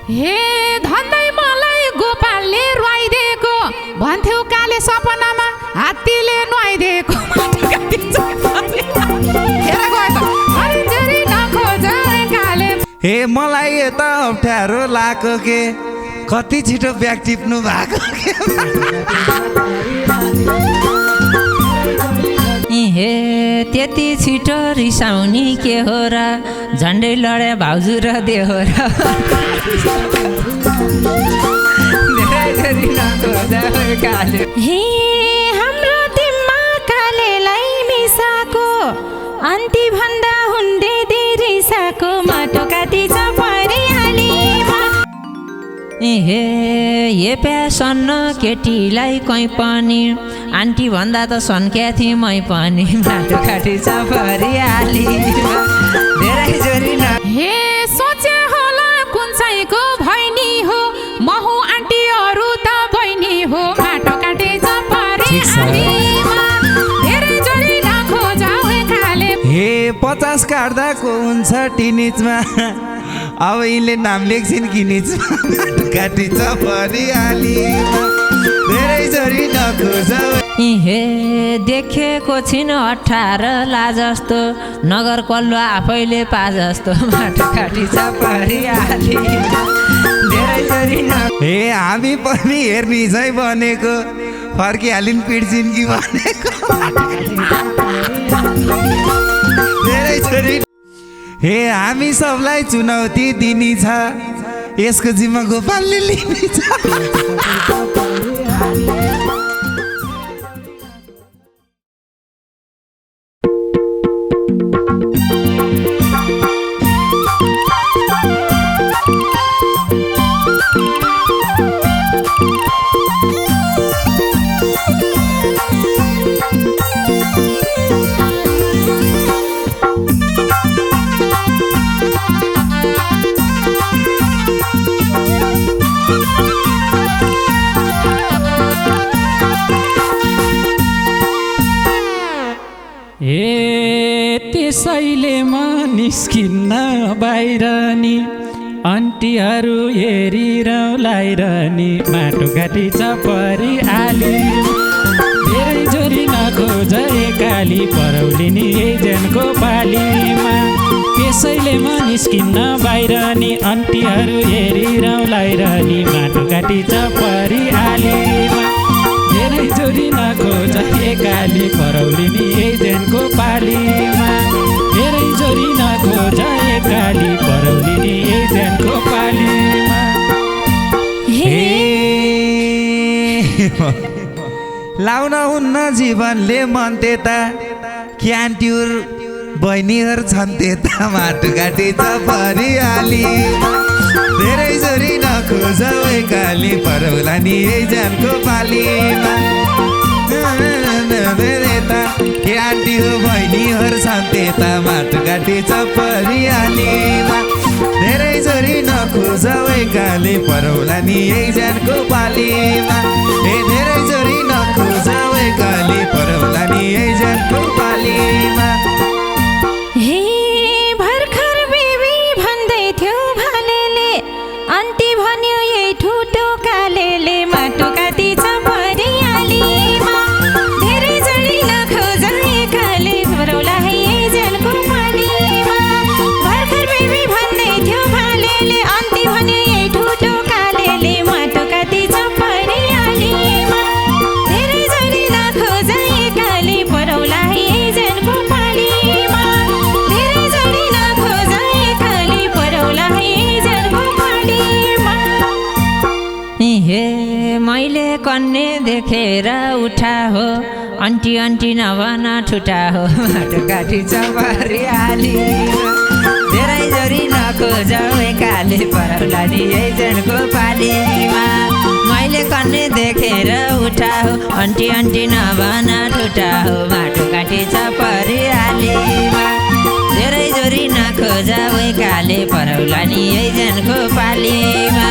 हे धन्दै मलाई गोपालले रुवाइदिएको भन्थ्यौ काले सपनामा हात्तीले नुहाइदिएको हे मलाई यता अप्ठ्यारो लाग्यो के कति छिटो ब्याग टिप्नु भएको हे त्यति छिटो रिसाउने के हो र झन्डै लडे भाउजू र देहोरा हे हाम्रो दिनमा कालेलाई मिसाको अन्ति भन्दा हुँदै रिसाको माटो काटी छ परिहालीमा हे ये प्यासन्न केटीलाई कहीँ पनि आन्टी भन्दा त सन्क्या थिएँ मै पनि माटो काटी छ परिहाली धेरै जोरी न हे सोचे होला कुन चाहिँको भैनी हो महु आन्टीहरू त बहिनी हो माटो काटे छ परिहालीमा धेरै जोरी नखोजाउ काले हे 50 काट्दाको हुन्छ टिनिजमा अब यिनले नाम लेख्छिन् किनिजमा माटो काटी छ परिहालीमा धेरै जोरी नखोजाउ हे देखेको छिन 18 ला जस्तो नगर कल्वा आफैले पा जस्तो माटो काटी छ परिहाली धेरै जोरी न हे हामी पनि हेर्ने चाहिँ बनेको फर्किहालिन् पिड्छिन् कि भनेको धेरै छोरी हे हामी सबलाई चुनौती दिनी छ यसको जिम्मा गोपालले लिने छ त्यसैले म निस्किन्न बाहिर नि आन्टीहरू हेरिरहलाई नि माटो काटी छ परिहाली धेरै जोरी नखोज एकाली परौलिनी एजेन्टको पालीमा त्यसैले म निस्किन्न बाहिर नि आन्टीहरू हेरिरहलाई नि माटो काटी छ परिहालीमा धेरै जोरी नखोज एकाली परौलिनी एजेन्टको पालीमा धेरै जोरी नखोज एकाली परौलिनी एजेन्टको पालीमा लाउन हुन्न जीवनले मन त्यता क्यान्ट्युर बहिनीहरू छन् त्यता माटो काटी छ परिहाली धेरै जोरी नखोज एकाली परौला नि एजेन्टको पालीमा क्यान्टी हो बहिनीहरू छन् त्यता माटो काटी छ परिहालीमा धेरै जोरी नखोज एकाली परौला नि एजेन्टको पालीमा धेरै जोरी नखोज एकाली परौला नि एजेन्टको पालीमा हे भर्खर बेबी भन्दै थियो भालेले अन्ति भन्यो यही ठुटो कालेले माटो काटी छ परिहालीमा धेरै जोडी नखोज एकाले परौला है एजेन्टको पालीमा भर्खर बेबी भन्दै थियो भालेले अन्ति भन्यो यही ठुटो कालेले माटो काटी छ परिहालीमा धेरै जोडी नखोज एकाले परौला है एजेन्टको पालीमा धेरै जोडी नखोज एकाले परौला है एजेन्टको पालीमा हे मैले कन्ने देखेर उठा हो अन्टी अन्टी नभन ठुटा हो माटो काटी छ परिहाली धेरै जोरी नखोज एकाले परौला नि एजेन्टको पालीमा मैले कन्ने देखेर उठा हो अन्टी अन्टी नभन ठुटा हो माटो काटी छ परिहालीमा धेरै जोरी नखोज एकाले परौला नि एजेन्टको पालीमा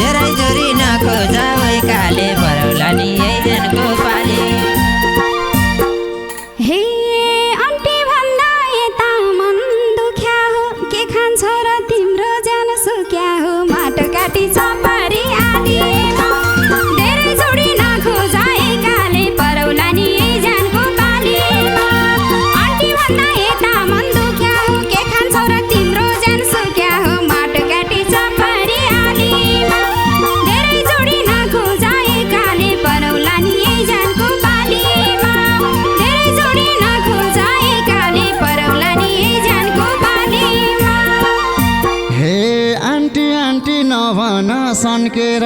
धेरै जोरी नखोज एकाले परौला नि एजेन्टको पालीमा हे अन्टी भन्दा यता मन दुख्या हो के खान्छ र तिम्रो ज्यान सुक्या हो माटो माटोकाटी चपरी आलीमा धेरै जोडी नखोजाएकाले परौला नि जानको पालीमा आन्टी भन्दा यता मन दुख्या हो के खान्छौ र तिम्रो जान सुक्या हो माटोकाटी चपरी आलीमा धेरै जोडी नखोजाएकाले परौला नि जानको पालीमा धेरै जोडी नखोजाएकाले परौला नि जानको पालीमा हे आन्टी आन्टी नभन सन्केर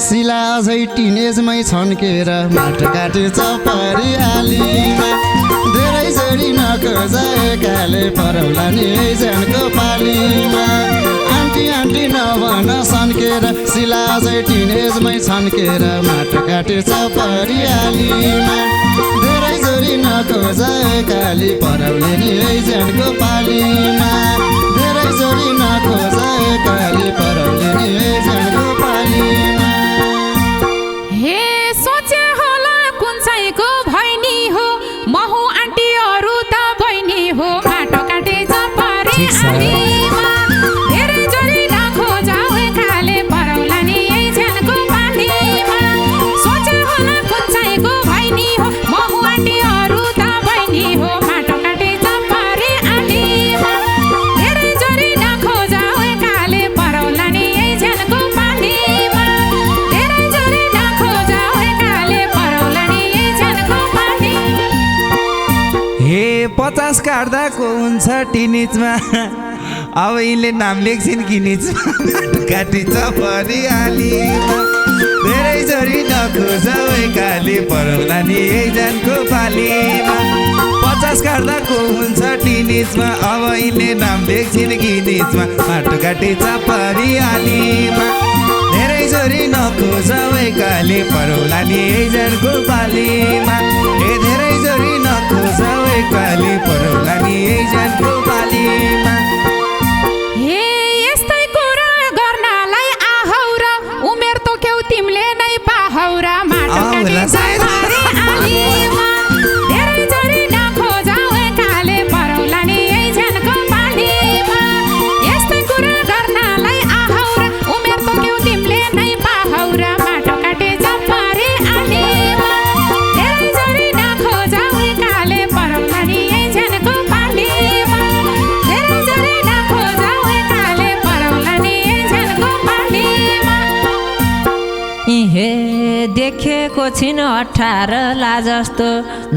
शिला अझै टिनेजमै छन्केर माटोकाटी चपरी आलीमा धेरै जोडी नखोजाएकाले परौला नि जानको पालीमा आन्टी आन्टी नभन सन्केर शिला अझै टिनेजमै छन्केर माटोकाटी चपरी आलीमा धेरै जोडी नखोजाएकाले परौला नि जानको पालीमा धेरै जोडी नखोजाएकाले परौला नि जानको पालीमा हे सोचे होला कुन चाहिँको भैनी हो महु आन्टी अरू त बहिनी हो माटोकाटी चपरी ठिक छ। आलीमा धेरै जोडी नखोजाएकाले परौला नि जानको पालीमा सोचे होला कुन चाहिँको भैनी हो महु आन्टी अरू त बहिनी हो माटोकाटी चपरी आलीमा धेरै जोडी नखोजाएकाले परौला नि जानको पालीमा धेरै जोडी नखोजाएकाले परौला नि जानको पालीमा हे 50 काट्दाको हुन्छ टिनिचमा अब यिनले नाम लेख्छिन् कि निचमा माटोकाटी चपरी आलीमा धेरै जोडी नखोजाएकाले परौला नि जानको पालीमा 50 काट्दाको हुन्छ टिनिचमा अब यिनले नाम लेख्छिन् कि निचमा माटोकाटी चपरी आलीमा धेरै जोडी नखोजाएकाले परौला नि जानको पालीमा ए धेरै जोडी नखोजाएकाले परौला नि जानको पालीमा हे यस्तै कुरा गर्नलाई आहौ र उमेर तोक्यौ तिमीले नै पाहौ र माटोकाटी आउला सायद। चपरी आलीमा धेरै जोडी नखोजाएकाले परौला नि जानको पालीमा यस्तै कुरा गर्नलाई आहौ र उमेर तोक्यौ तिमीले नै पाहौ र माटोकाटी चपरी आलीमा धेरै जोडी नखोजाएकाले परौला नि जानको पालीमा धेरै जोडी नखोजाएकाले परौला नि जानको पालीमा हे देखेको छिन 18 ला जस्तो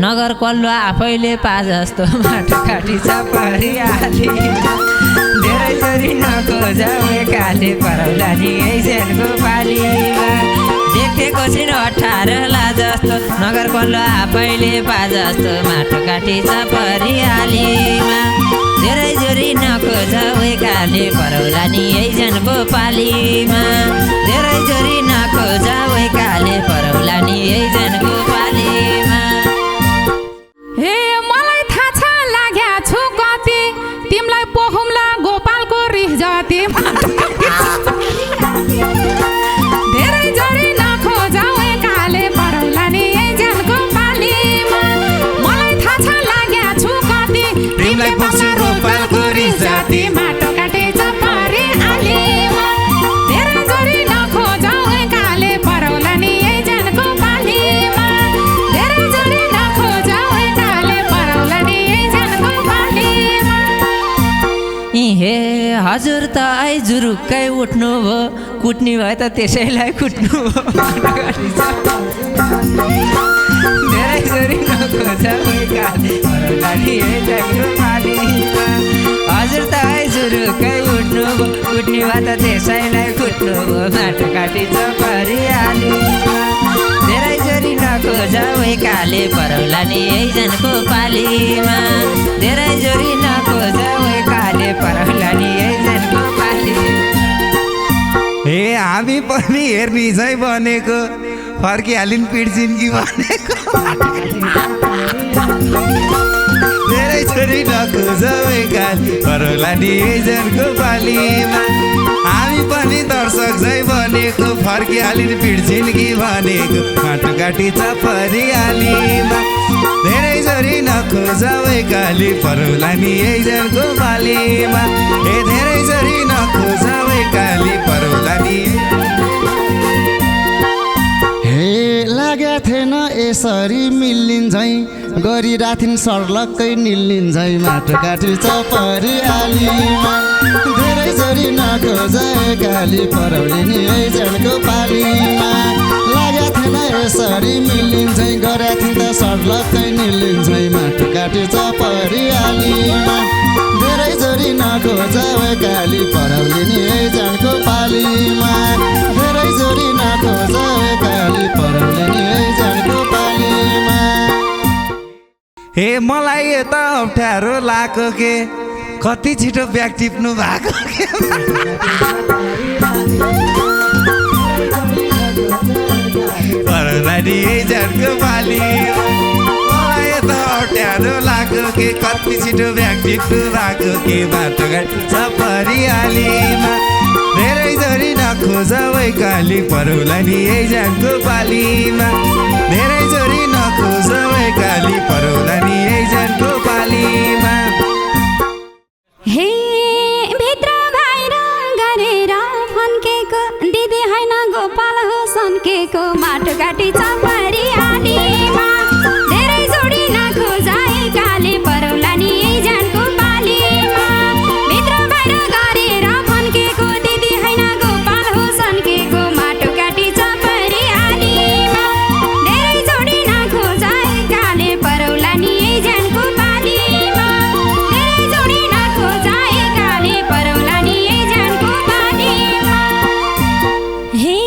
नगर कल्लो आफैले पा जस्तो माटोकाटी चपरी आलीमा धेरै जोडी नखोजाएकाले परौला नि जानको पालीमा देखेको छिन 18 ला जस्तो नगर कल्लो आफैले पा जस्तो माटोकाटी चपरी आलीमा धेरै जोडी नखोजाएकाले परौला नि जानको पालीमा धेरै जोडी नखोजाएकाले परौला नि जानको पालीमा हे मलाई थाहा छ लाग्या छु कति तिमीलाई पोखुम्ला गोपालको रिह जति धेरै जोडी नखोजाएकाले परौला नि जानको पालीमा मलाई थाहा छ लाग्या छु कति तिमीलाई पोख्छु गोपालको रिह जति माटोकाटी चपरी आलीमा धेरै जोडी नखोजाएकाले परौला नि जानको पालीमा धेरै जोडी नखोजाएकाले परौला नि जानको पालीमा हे हजुर त आई जुरुक्कै उठ्नु भयो कुट्ने भए त त्यसैलाई कुट्नु भयो धेरै जोडी नखोजाएकाले परौला नि जानको पालीमा हजुर त आई जुरुक्कै उठ्नु भयो कुट्ने भए त त्यसैलाई कुट्नु भयो माटोकाटी चपरी आलीमा धेरै जोडी नखोजाएकाले परौला नि जानको पालीमा धेरै जोडी नखोजाएकाले परौला नि जानको पालीमा हे हामी पनि हेर्ने चाहिँ बनेको फर्किहालिन् पिट्छिन् कि भनेको धेरै जोरी नखोज काली परौला नि जनको पालीमा हामी पनि दर्शक झै बनेको फर्किहालिन् पिड्छिन् कि भनेको माटोकाटी चपरी आलीमा धेरै जोरी नखोज काली परौला नि जनको पालीमा ए धेरै जोरी नखोज काली परौला नि हे लाग्या थिएन यसरी मिलिन्छै गरिराथिन् सर्लक्कै निल्लिन्छै माटोकाटी चपरी आलीमा धेरै जोरी नखोज काली परौली नि जनको पालीमा लाग्या थिएन यसरी मिलिन्छै गरेका थिइन् त सर्लक्कै निल्लिन्छै माटोकाटी चपरी आलीमा धेरै जोरी नखोज काली परौली नि जनको पालीमा धेरै जोरी नखोज काली परौली नि जनको पालीमा हे मलाई यता अप्ठ्यारो लाग्यो के कति छिटो ब्याग टिप्नु भएको के परौला नि जनको पाली मलाई यता अप्ठ्यारो लाग्यो के कति छिटो ब्याग टिप्नु भएको के माटोकाटी चपरी आलीमा धेरै जोरी नखोज काली परौला नि जनको पालीमा धेरै जोरी नखोज काली परौला नि जनको पालीमा हे भित्र बाहिर गरेर फन्केको दिदी होइन गोपाल हो सन्केको माटोकाटी चपरी आलीमा धेरै जोडी नखोज काली परौला नि जनको पालीमा भित्र बाहिर गरेर फन्केको दिदी होइन गोपाल हो सन्केको माटोकाटी चपरी आलीमा धेरै जोडी नखोज काली परौला नि जनको पालीमा धेरै जोडी नखोज काली परौला नि जनको पालीमा हे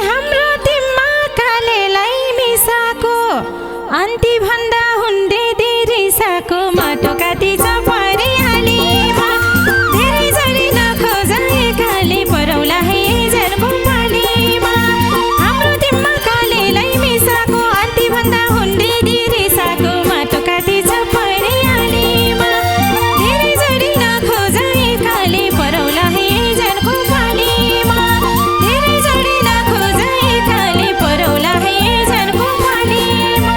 हाम्रो तिम्मा कालेलाई मिसाको अन्ति भन्दा हुँदै रिसाको माटोकाटी चपरी आलीमा धेरै जोडी नखोज काली परौला है जनको पालीमा हाम्रो तिम्मा कालेलाई मिसाको अन्ति भन्दा हुँदै रिसाको माटोकाटी चपरी आलीमा धेरै जोडी नखोज काली परौला है जनको पालीमा धेरै जोडी नखोज काली परौला है जनको पालीमा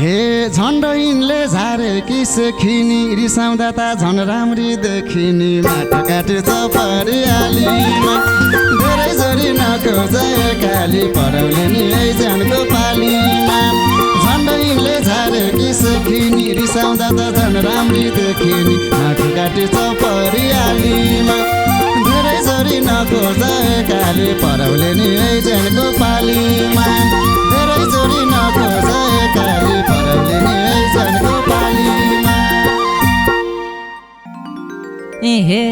हे झन्ड यिनले झारे कि सेखिनी रिसाउँदा त झन् राम्री देखिनी माटोकाटी चपरी आलीमा धेरै जोरी नखोज काली परौली नि जनको पालीमा झन्ड यिनले झारे कि सेखिनी रिसाउँदा त झन् राम्री देखिनी माटोकाटी चपरी आलीमा धेरै जोरी नखोज काली परौली नि जनको पालीमा धेरै जोडी नखोज काली परौली नि जनको पालीमा हे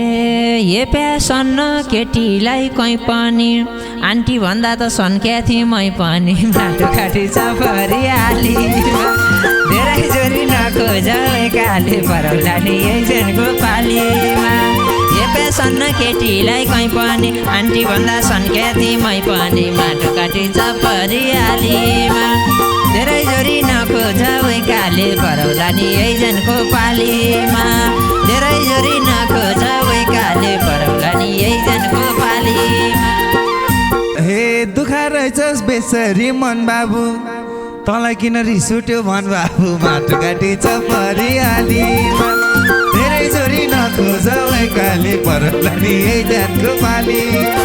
ये प्यासन्न केटीलाई कहीँ पनि आन्टी भन्दा त सन्क्या थिएँ मै पनि माटोकाटी चपरी आलीमा धेरै जोरी नखोज काली परौला नि जनको पालीमा ये प्यासन्न केटीलाई कहीँ पनि आन्टी भन्दा सन्क्या थिएँ मै पनि माटोकाटी चपरी आलीमा धेरै जोरी नखोज काली परौला नि जनको पालीमा धेरै जोरी नखोज काली परौला नि जनको पालीमा हे दुखा रहेछस् बेसरी मन बाबु तँलाई किन रिस उठ्यो भन बाबु माटोकाटी चपरी आलीमा धेरै जोरी नखोज काली परौला नि जनको पालीमा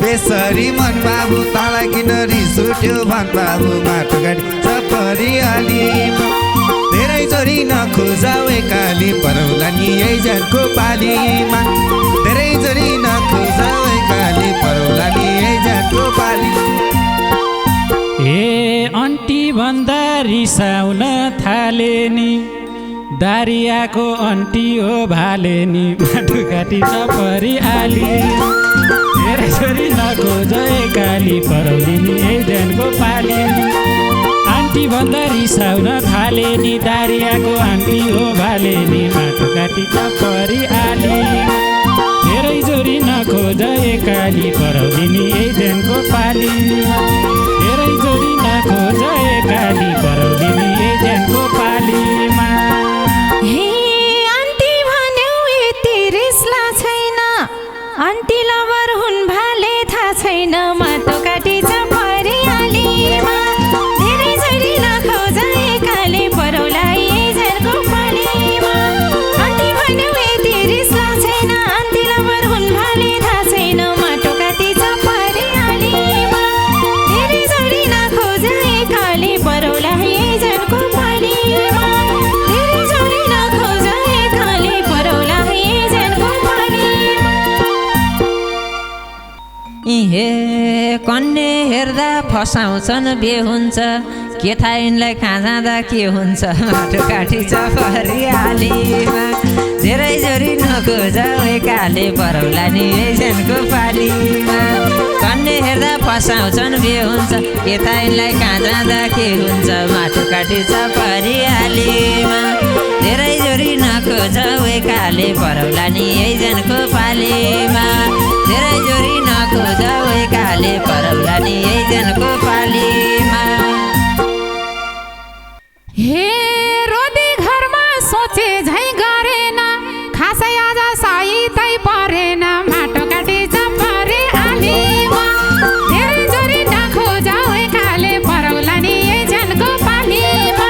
बेसरी मन बाबु तँलाई किन रिस उठ्यो भन बाबु माटोकाटी चपरी आलीमा धेरै जोरी नखोज काली परौला नि जनको पालीमा धेरै जोरी नखोज काली परौला नि जनको पालीमा ए अन्टी भन्दा रिसाउन थाले नि दारियाको अन्टी हो भाले नि माटोकाटी चपरी आली धेरै छोरी नखोज काली परौली नि जनको पाली आन्टी भन्दा रिसाउन थाले नि दारियाको आन्टी हो भाले नि माटोकाटी चपरी आली धेरै जोरी नखोज काली परौली नि जनको पाली धेरै जोरी नखोज काली परौली नि जनको पाली लभर हुन् भाले थाहा छैन माटो काटी परिहालीमा धेरै झरी नखोज एकाले परौला एजनको पालीमा अन्ति भन्यो यति रिस लाग्छैन अन्ति लभर हुन् भाले थाहा छैन माटो काटी परिहालीमा धेरै झरी नखोज एकाले परौला एजनको पालीमा धेरै झरी नखोज एकाले परौला एजनको पालीमा हे कन्ने हेर्दा फसाउँछन् बे हुन्छ के थाहा यिनलाई कहाँ जाँदा के हुन्छ माटो काटी परिहालीमा धेरै जोरी नखोज एकाले परौला नि एजेन्टको पालीमा कन्ने हेर्दा फसाउँछन् बे हुन्छ के थाहा यिनलाई कहाँ जाँदा के हुन्छ माटो काटी परिहालीमा धेरै जोरी नखोज एकाले परौला नि एजेन्टको पालीमा धेरै जोरी नखोज एकाले परौला नि एजेन्टको पालीमा हे रोदी घरमा सोचे झै गरेन खासै आज साइतै परेन माटो काटी परिहालीमा धेरै जोरी नखोज एकाले परौला नि एजेन्टको पालीमा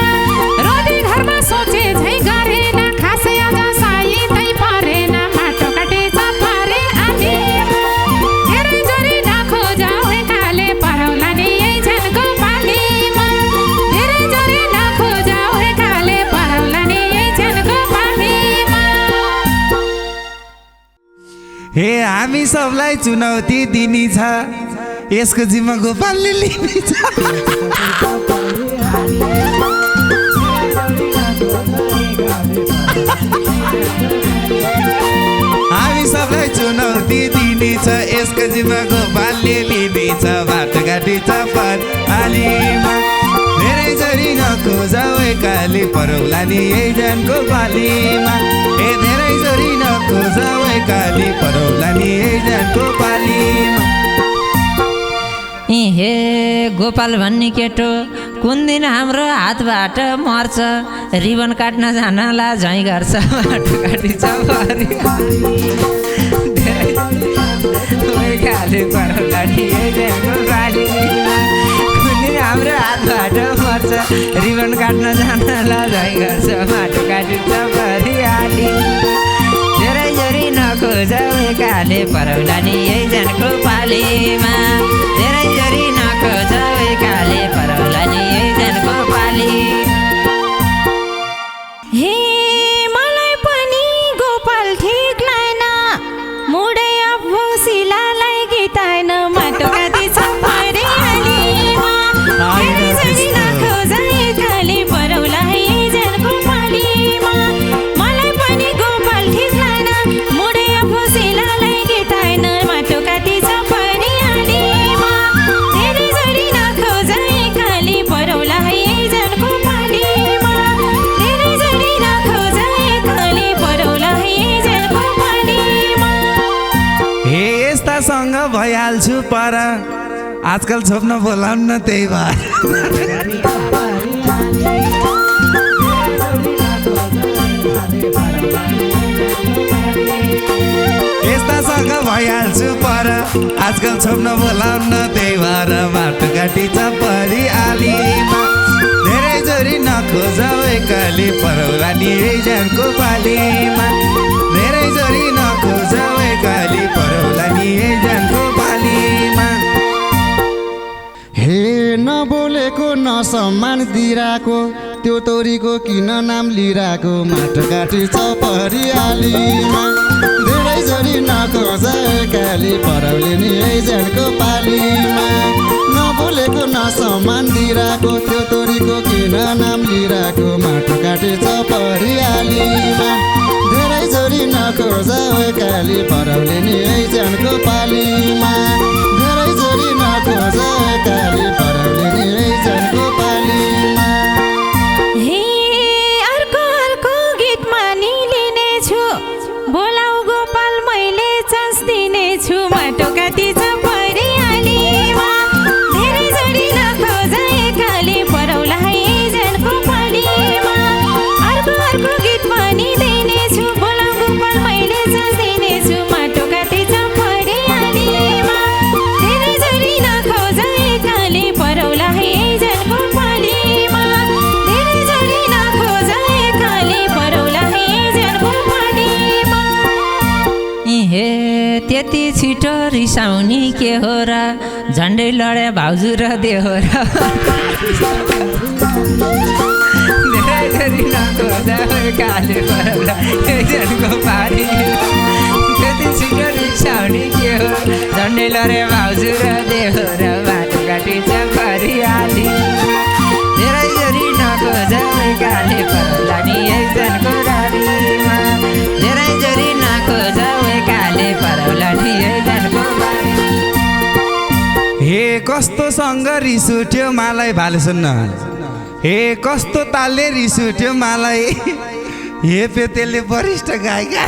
रोदी घरमा सोचे झै गरेन खासै आज साइतै परेन माटो काटी परिहालीमा धेरै जोरी नखोज एकाले परौला नि एजेन्टको पालीमा धेरै जोरी नखोज एकाले परौला नि एजेन्टको पालीमा हे हामी सबलाई चुनौती दिनी छ यसको जिम्मा गोपालले लिने छ हामी सबलाई चुनौती दिने छ यसको जिम्मा गोपालले लिने छ बाटो काटी परिहालीमा धेरै जोरी नखोज एकाले परौला नि एजेन्टको पालीमा ए धेरै जोरी नखोज एकाले परौला नि एजेन्टको पालीमा हे गोपाल भन्ने केटो कुन दिन हाम्रो हातबाट मर्छ रिबन काट्न जानला झैँ गर्छ माटो काटी परिहाली परौला नि एजेन्टको पालीमा कुन दिन हाम्रो हातबाट मर्छ रिबन काट्न जानला झैँ गर्छ माटो काटी परिहाली धेरै जोरी नखोज एकाले परौला नि एजेन्टको पालीमा धेरै जोरी नखोज एकाले परौला नि एजेन्टको पालीमा हे मलाई पनि गोपाल ठिक लाएन मुडै अब्बो शिलालाई गिटाएन माटो काटी परिहालीमा धेरै जोरी नखोज एकाले परौला एजेन्टको पालीमा मलाई पनि गोपाल ठिक लाएन मुडै अब्बो शिलालाई गिटाएन माटो काटी परिहालीमा धेरै जोरी नखोज एकाले परौला एजेन्टको पालीमा धेरै जोरी नखोज एकाले परौला एजेन्टको पालीमा हे यस्तासँग भइहाल्छु पर आजकल छोप्न बोलाउन त्यही भएर यस्तासँग भइहाल्छु पर आजकल छोप्न बोलाउन त्यही भएर माटो काटी परिहालीमा धेरै जोरी नखोज एकाले परौला नि एजेन्टको पालीमा धेरै जोरी नखोज एकाले परौला नि एजेन्टको पालीमा हे नबोलेको नसम्मान दिइरहेको त्यो तोरीको किन नाम लिइरहेको माटो काटी परिहालीमा धेरै जोरी नखोज एकाले परौले नि एजेन्टको पालीमा नबोलेको नसम्मान दिइरहेको त्यो तोरीको किन नाम लिइरहेको माटो काटी परिहालीमा धेरै जोरी नखोज एकाले परौले नि एजेन्टको पालीमा धेरै जोरी नखोज एकाले परौले नि एजेन्टको पालीमा हे अर्को अर्को गीत मानिलिनेछु बोलाउ गोपाल मैले चान्स दिनेछु माटो काटी परिहालीमा धेरै जोरी नखोज एकाले परौला एजेन्टको पालीमा अर्को अर्को गीत मानिदिनेछु बोलाउ गोपाल मैले चान्स दिनेछु माटो काटी परिहालीमा रिसाउने के हो र झन्डै लडे भाउजू र देहोरा धेरै नखोजा काले परौला एकजनको पारी त्यति छिटो रिसाउने के हो झन्डै लडे भाउजू र देहोरा बाटोघाटी परिहाली धेरै जोरी नखोजा काले परौला नि एकजनको बारीमा धेरै जोरी नखोजा काले परौला नि एकजनको बारी। हे कस्तोसँग रिस उठ्यो मलाई भाले सुन्न हे कस्तो तालले रिस उठ्यो मलाई हे पेतेले वरिष्ठ गायिका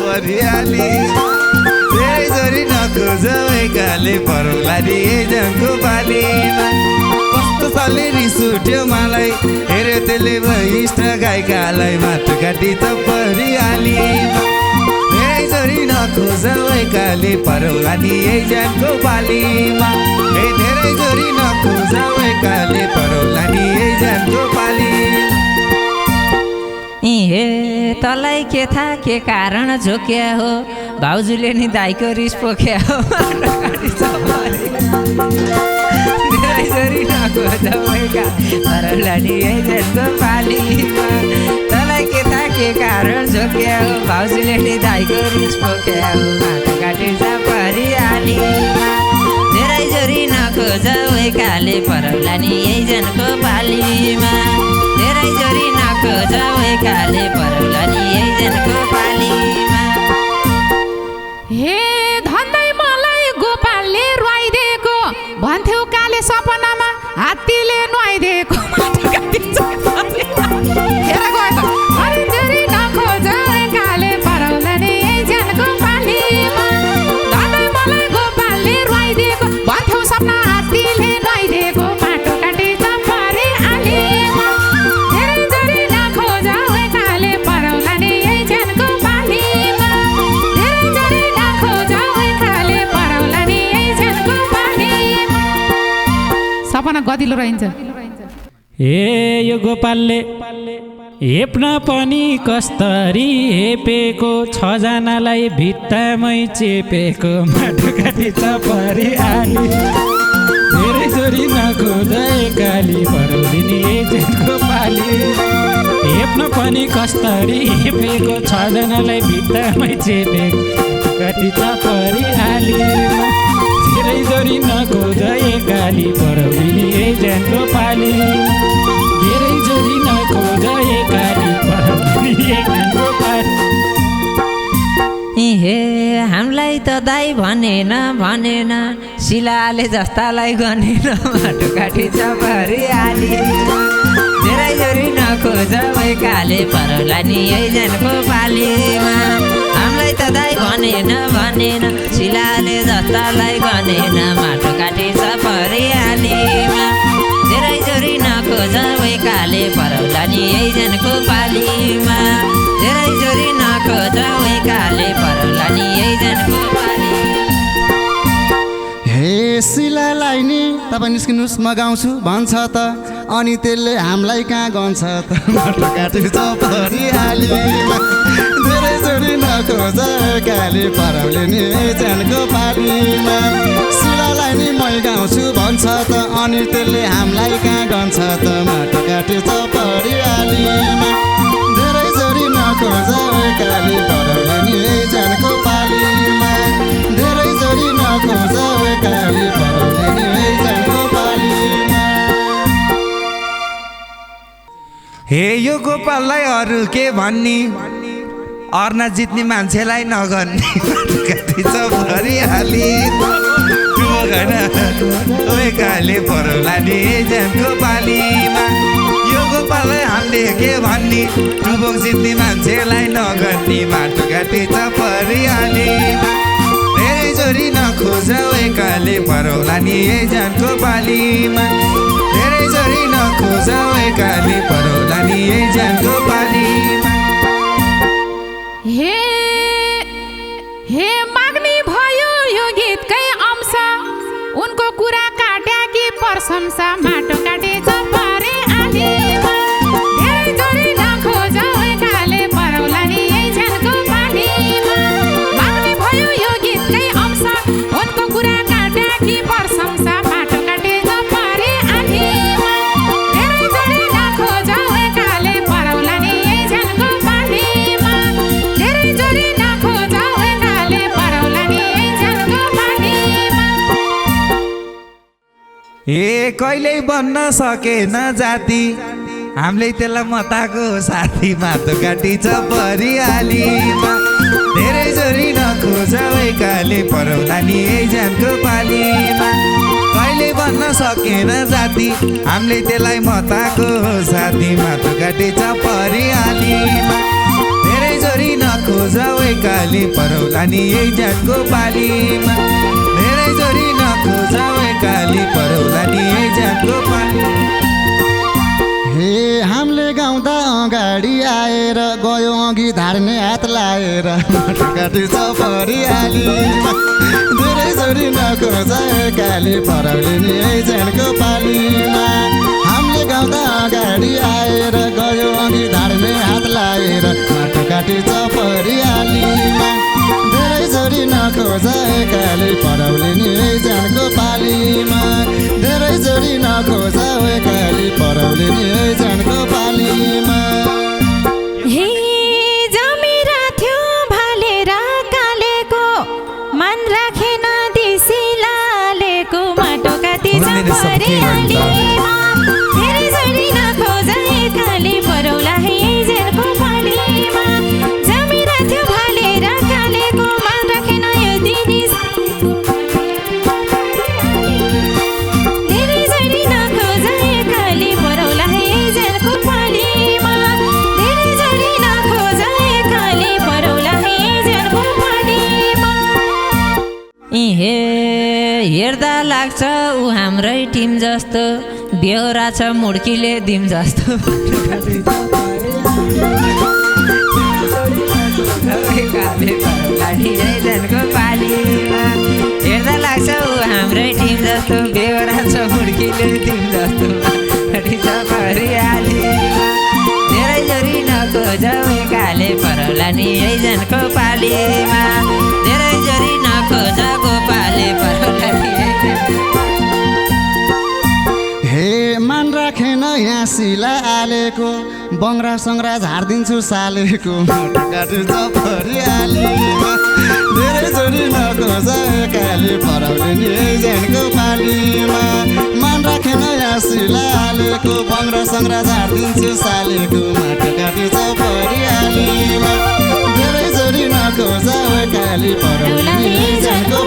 परिहाली धेरै जोरी नखोज काले परौला नि एकजनको बालीमा कस्तो तालले रिस उठ्यो मलाई हेरे त्यसले वरिष्ठ गायिकालाई माटोघाटी परिहाली धेरै जोरी नखोज काले परौला नि एकजनको बालीमा हे धेरै जोरी नखोज काले परौला नि एकजनको बालीमा। हे तँलाई के थाहा के कारण झोक्या हो भाउजूले नि दाइको रिस पोख्या हो धेरै जोरी नखोज परौला नि एकजनको बालीमा तँलाई के थाहा के कारण झोक्या हो भाउजूले नि दाइको रिस पोख्या हो माटोघाटी परिहाली धेरै जोरी नखोज काले परौला नि एकजनको बालीमा धेरै जोरी नखोज काले परौला नि एकजनको बालीमा। हे धन्दै मलाई गोपालले रुवाइदिएको भन्थ्यौ काले सपनामा हात्तीले नुहाइदिएको हेर गयो त धेरै जोरी नखोज काले परौला नि एकजनको बालीमा धन्दै मलाई गोपालले रुवाइदिएको भन्थ्यौ सपना हात्तीले नुहाइदिएको माटोघाटी परिहालीमा धेरै जोरी नखोज काले परौला नि एकजनको बालीमा धेरै जोरी नखोज काले परौला नि एकजनको बालीमा। सपना गदिलो रहन्छ ए यो गोपालले हेप्न पनि कस्तरी हेपेको 6 जनालाई भित्तामै चेपेको माटोघाटी परिहाली धेरै जोरी नखोज काली परौली नि एकजनको बाली हेप्न पनि कस्तरी हेपेको 6 जनालाई भित्तामै चेपेको माटोघाटी परिहाली धेरै जोरी नखोज काली परौली नि एकजनको पाली धेरै जोरी नखोज काली परौली नि एकजनको पाली। हे हामीलाई त दाइ भनेन शिलाले जस्तालाई गनेन माटोघाटी परिहाली धेरै जोरी नखोज काले परौला नि एकजनको बालीमा हामीलाई त दाइ भनेन शिलाले जस्तालाई गनेन माटोघाटी परिहालीमा धेरै जोरी नखोज काले परौला नि एकजनको बालीमा धेरै जोरी नखोज काले परौला नि एकजनको बाली। हे शिलालाई नि तपाईँ निस्किनुहोस् म गाउँछु भन्छ त अनि त्यसले हामीलाई कहाँ गन्छ त माटोघाटी परिहालीमा धेरै जोरी नखोज काले परौले नि एकजनको बालीमा शिलालाई नि मै गाउँछु भन्छ त अनि त्यसले हामीलाई कहाँ गन्छ त माटोघाटी परिहालीमा धेरै जोरी नखोज काले परौले नि एकजनको बालीमा धेरै जोरी नखोज काले परौले नि एकजनको बालीमा। हे यो गोपाललाई अरू के भन्ने अर्ना जित्ने मान्छेलाई नगर्ने माटोघाटी परिहाली काले परौला नि एकजनको बालीमा यो गोपाललाई हामीले के भन्ने टुबोक जित्ने मान्छेलाई नगर्ने माटोघाटी परिहालीमा धेरै जोरी नखोज काले परौला नि एकजनको बालीमा धेरै जोरी नखोज काले परौला नि एकजनको बालीमा। हे हे माग्ने भयो यो गीतकै अंश उनको कुरा काट्या कि प्रशंसा माटोघाटी परिहालीमा धेरै जोरी नखोज काले परौला नि एकजनको बालीमा माग्ने भयो यो गीतकै ए कहिल्यै बन्न सकेन जाति हामीले त्यसलाई मताको साथी माटो काटी छ परिहालीमा धेरै जोरी नखोज वैकाले परौला नि यही ज्यानको पालीमा कहिले बन्न सकेन जाति हामीले त्यसलाई मताको साथी माटो काटी छ परिहालीमा धेरै जोरी नखोज वैकाले परौला नि यही ज्यानको पालीमा धेरै जोरी नखोज वैकाले परौला नि यही ज्यानको पालीमा हे हामीले गाउँदा अगाडि आएर गयो अघि धार्ने हात लाएर माटो काटी छ परिहालीमा धेरै जोरी नखोज काली परौले नि यही ज्यानको पालीमा हामीले गाउँदा अगाडि आएर गयो अघि धार्ने हात लाएर माटो काटी छ परिहालीमा धेरै जोरी नखोज काली परौले नि यही ज्यानको पालीमा धेरै जोरी नखोज काली परौले नि यही ज्यानको पालीमा हे जमिरा थियो भालेर कालेको मन राखेन दिसिलालेको माटो काटी छ परिहालीमा धेरै जोरी नखोज काली परौला है जेलको पालीमा जमिरा थियो भालेर कालेको मन राखेन यो दिनिस धेरै जोरी नखोज काली परौला है जेलको पालीमा धेरै जोरी नखोज काली परौला है जेलको पालीमा हे हेर्दा लाग्छ ऊ हाम्रै टिम जस्तो बेहोरा छ मुड्कीले दिम जस्तो पालीमा हेर्दा लाग्छ ऊ हाम्रै टिम जस्तो बेहोरा छ मुड्कीले दिम जस्तो परिहालीमा धेरै जोरी नखोज काले परौला नि यही जनको पालीमा धेरै जोरी नखोज गोपाले परौला नि हे मान राखेन यहाँ सिला आलेको बङ्ग्रा सङ्ग्रा झारिदिन्छु सालेको माटो काटी छ परिहालीमा धेरै जोरी नखोज काली परौले नि यही ज्यानको पालीमा मान राखेन यहाँ सिला आलेको बङ्ग्रा सङ्ग्रा झारिदिन्छु सालेको माटो काटी छ परिहालीमा धेरै जोरी नखोज काली परौले नि यही ज्यानको